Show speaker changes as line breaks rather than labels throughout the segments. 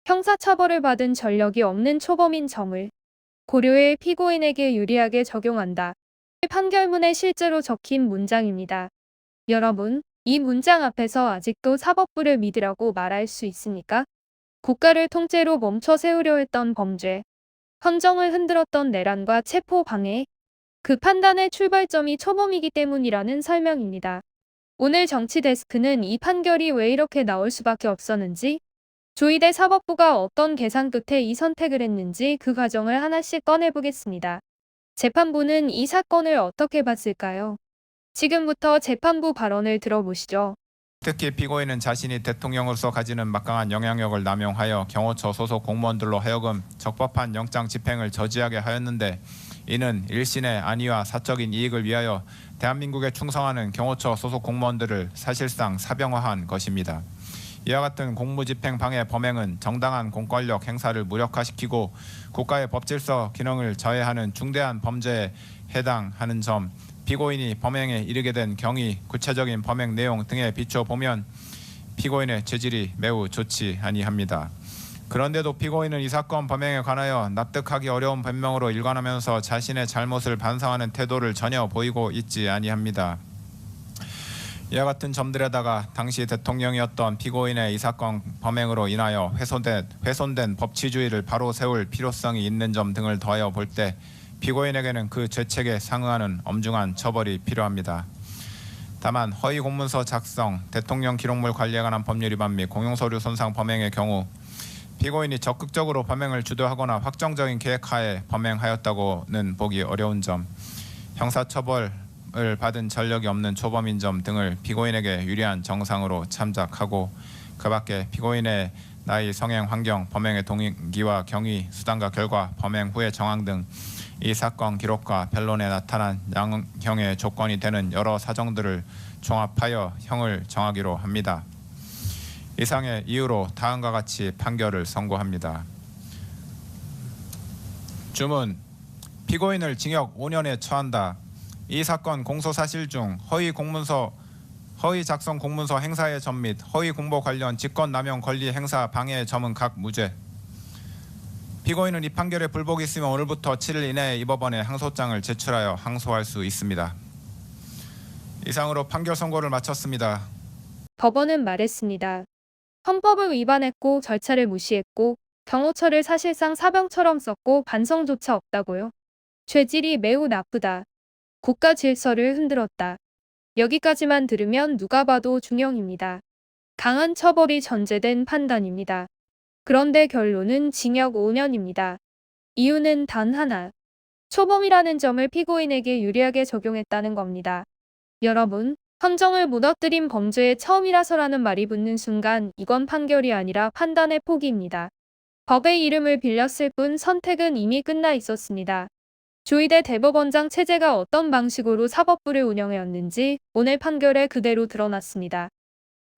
형사처벌을 받은 전력이 없는 초범인 점을 고려해 피고인에게 유리하게 적용한다. 판결문에 실제로 적힌 문장입니다. 여러분, 이 문장 앞에서 아직도 사법부를 믿으라고 말할 수 있습니까? 국가를 통째로 멈춰 세우려 했던 범죄, 헌정을 흔들었던 내란과 체포 방해, 그 판단의 출발점이 초범이기 때문이라는 설명입니다. 오늘 정치 데스크는 이 판결이 왜 이렇게 나올 수밖에 없었는지, 조희대 사법부가 어떤 계산 끝에 이 선택을 했는지 그 과정을 하나씩 꺼내보겠습니다. 재판부는 이 사건을 어떻게 봤을까요? 지금부터 재판부 발언을 들어보시죠.
특히 피고인은 자신이 대통령으로서 가지는 막강한 영향력을 남용하여 경호처 소속 공무원들로 하여금 적법한 영장 집행을 저지하게 하였는데, 이는 일신의 안위와 사적인 이익을 위하여 대한민국에 충성하는 경호처 소속 공무원들을 사실상 사병화한 것입니다. 이와 같은 공무집행 방해 범행은 정당한 공권력 행사를 무력화시키고 국가의 법질서 기능을 저해하는 중대한 범죄에 해당하는 점, 피고인이 범행에 이르게 된 경위, 구체적인 범행 내용 등에 비춰 보면 피고인의 죄질이 매우 좋지 아니합니다. 그런데도 피고인은 이 사건 범행에 관하여 납득하기 어려운 변명으로 일관하면서 자신의 잘못을 반성하는 태도를 전혀 보이고 있지 아니합니다. 이와 같은 점들에다가 당시 대통령이었던 피고인의 이 사건 범행으로 인하여 훼손된 법치주의를 바로 세울 필요성이 있는 점 등을 더하여 볼 때 피고인에게는 그 죄책에 상응하는 엄중한 처벌이 필요합니다. 다만 허위 공문서 작성, 대통령 기록물 관리에 관한 법률 위반 및 공용서류 손상 범행의 경우 피고인이 적극적으로 범행을 주도하거나 확정적인 계획하에 범행하였다고는 보기 어려운 점, 형사처벌을 받은 전력이 없는 초범인 점 등을 피고인에게 유리한 정상으로 참작하고, 그 밖에 피고인의 나이, 성행, 환경, 범행의 동기와 경위, 수단과 결과, 범행 후의 정황 등 이 사건 기록과 변론에 나타난 양형의 조건이 되는 여러 사정들을 종합하여 형을 정하기로 합니다. 이상의 이유로 다음과 같이 판결을 선고합니다. 주문, 피고인을 징역 5년에 처한다. 이 사건 공소사실 중 허위 작성 공문서 행사의 점 및 허위 공보 관련 직권남용 권리 행사 방해의 점은 각 무죄. 피고인은 이 판결에 불복이 있으면 오늘부터 7일 이내에 이 법원에 항소장을 제출하여 항소할 수 있습니다. 이상으로 판결 선고를 마쳤습니다.
법원은 말했습니다. 헌법을 위반했고 절차를 무시했고 경호처를 사실상 사병처럼 썼고 반성조차 없다고요. 죄질이 매우 나쁘다. 국가 질서를 흔들었다. 여기까지만 들으면 누가 봐도 중형입니다. 강한 처벌이 전제된 판단입니다. 그런데 결론은 징역 5년입니다. 이유는 단 하나. 초범이라는 점을 피고인에게 유리하게 적용했다는 겁니다. 여러분, 헌정을 무너뜨린 범죄의 처음이라서라는 말이 붙는 순간 이건 판결이 아니라 판단의 포기입니다. 법의 이름을 빌렸을 뿐 선택은 이미 끝나 있었습니다. 조희대 대법원장 체제가 어떤 방식으로 사법부를 운영해왔는지 오늘 판결에 그대로 드러났습니다.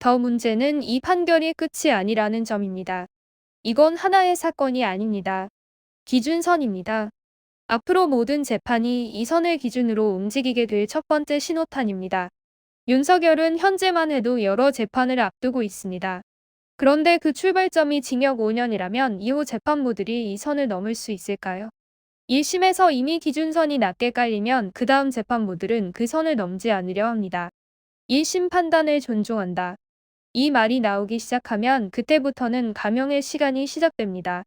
더 문제는 이 판결이 끝이 아니라는 점입니다. 이건 하나의 사건이 아닙니다. 기준선입니다. 앞으로 모든 재판이 이 선을 기준으로 움직이게 될 첫 번째 신호탄입니다. 윤석열은 현재만 해도 여러 재판을 앞두고 있습니다. 그런데 그 출발점이 징역 5년이라면 이후 재판부들이 이 선을 넘을 수 있을까요? 1심에서 이미 기준선이 낮게 깔리면 그 다음 재판부들은 그 선을 넘지 않으려 합니다. 1심 판단을 존중한다. 이 말이 나오기 시작하면 그때부터는 감형의 시간이 시작됩니다.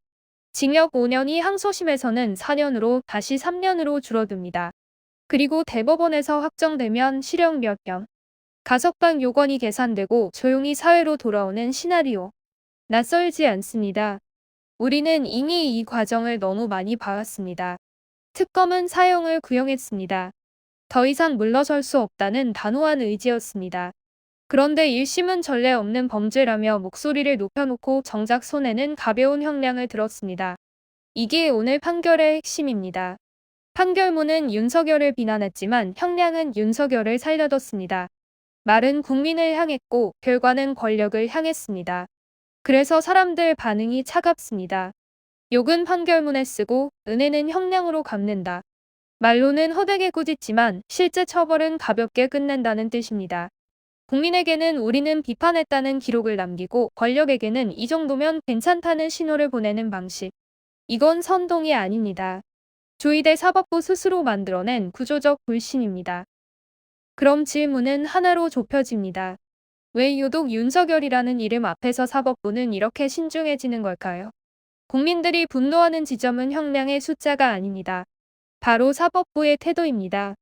징역 5년이 항소심에서는 4년으로 다시 3년으로 줄어듭니다. 그리고 대법원에서 확정되면 실형 몇 년, 가석방 요건이 계산되고 조용히 사회로 돌아오는 시나리오. 낯설지 않습니다. 우리는 이미 이 과정을 너무 많이 봐왔습니다. 특검은 사형을 구형했습니다. 더 이상 물러설 수 없다는 단호한 의지였습니다. 그런데 1심은 전례 없는 범죄라며 목소리를 높여놓고 정작 손에는 가벼운 형량을 들었습니다. 이게 오늘 판결의 핵심입니다. 판결문은 윤석열을 비난했지만 형량은 윤석열을 살려뒀습니다. 말은 국민을 향했고 결과는 권력을 향했습니다. 그래서 사람들 반응이 차갑습니다. 욕은 판결문에 쓰고 은혜는 형량으로 갚는다. 말로는 호되게 꾸짖지만 실제 처벌은 가볍게 끝낸다는 뜻입니다. 국민에게는 우리는 비판했다는 기록을 남기고 권력에게는 이 정도면 괜찮다는 신호를 보내는 방식. 이건 선동이 아닙니다. 조이대 사법부 스스로 만들어낸 구조적 불신입니다. 그럼 질문은 하나로 좁혀집니다. 왜 유독 윤석열이라는 이름 앞에서 사법부는 이렇게 신중해지는 걸까요? 국민들이 분노하는 지점은 형량의 숫자가 아닙니다. 바로 사법부의 태도입니다.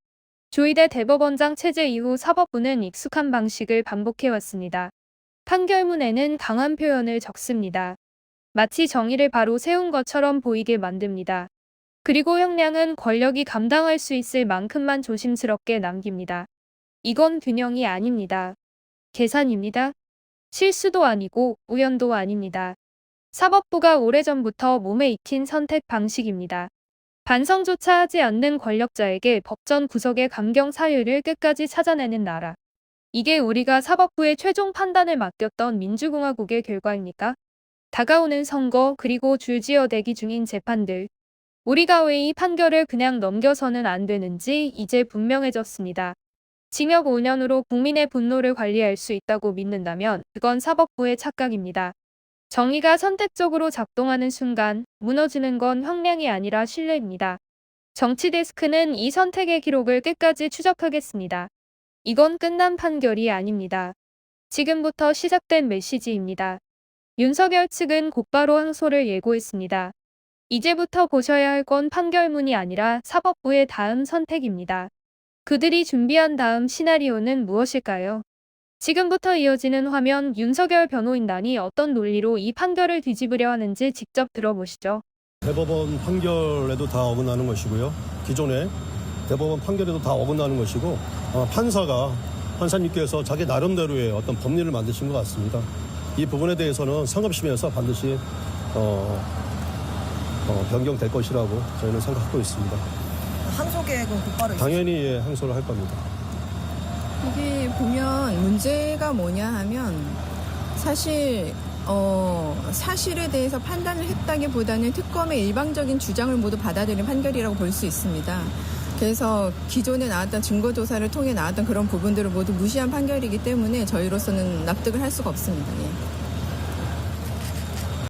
조이대 대법원장 체제 이후 사법부는 익숙한 방식을 반복해왔습니다. 판결문에는 강한 표현을 적습니다. 마치 정의를 바로 세운 것처럼 보이게 만듭니다. 그리고 형량은 권력이 감당할 수 있을 만큼만 조심스럽게 남깁니다. 이건 균형이 아닙니다. 계산입니다. 실수도 아니고 우연도 아닙니다. 사법부가 오래전부터 몸에 익힌 선택 방식입니다. 반성조차 하지 않는 권력자에게 법전 구속의 감경 사유를 끝까지 찾아내는 나라. 이게 우리가 사법부의 최종 판단을 맡겼던 민주공화국의 결과입니까? 다가오는 선거 그리고 줄지어 대기 중인 재판들. 우리가 왜 이 판결을 그냥 넘겨서는 안 되는지 이제 분명해졌습니다. 징역 5년으로 국민의 분노를 관리할 수 있다고 믿는다면 그건 사법부의 착각입니다. 정의가 선택적으로 작동하는 순간 무너지는 건 형량이 아니라 신뢰입니다. 정치데스크는 이 선택의 기록을 끝까지 추적하겠습니다. 이건 끝난 판결이 아닙니다. 지금부터 시작된 메시지입니다. 윤석열 측은 곧바로 항소를 예고했습니다. 이제부터 보셔야 할 건 판결문이 아니라 사법부의 다음 선택입니다. 그들이 준비한 다음 시나리오는 무엇일까요? 지금부터 이어지는 화면 윤석열 변호인단이 어떤 논리로 이 판결을 뒤집으려 하는지 직접 들어보시죠.
대법원 판결에도 다 어긋나는 것이고요. 기존의 대법원 판결에도 다 어긋나는 것이고 판사님께서 자기 나름대로의 어떤 법리를 만드신 것 같습니다. 이 부분에 대해서는 상급심에서 반드시 변경될 것이라고 저희는 생각하고 있습니다.
항소 계획은 곧바로
당연히 항소를 할 겁니다.
이게 보면 문제가 뭐냐 하면 사실 사실에 대해서 판단을 했다기보다는 특검의 일방적인 주장을 모두 받아들인 판결이라고 볼 수 있습니다. 그래서 기존에 나왔던 증거조사를 통해 나왔던 그런 부분들을 모두 무시한 판결이기 때문에 저희로서는 납득을 할 수가 없습니다. 예.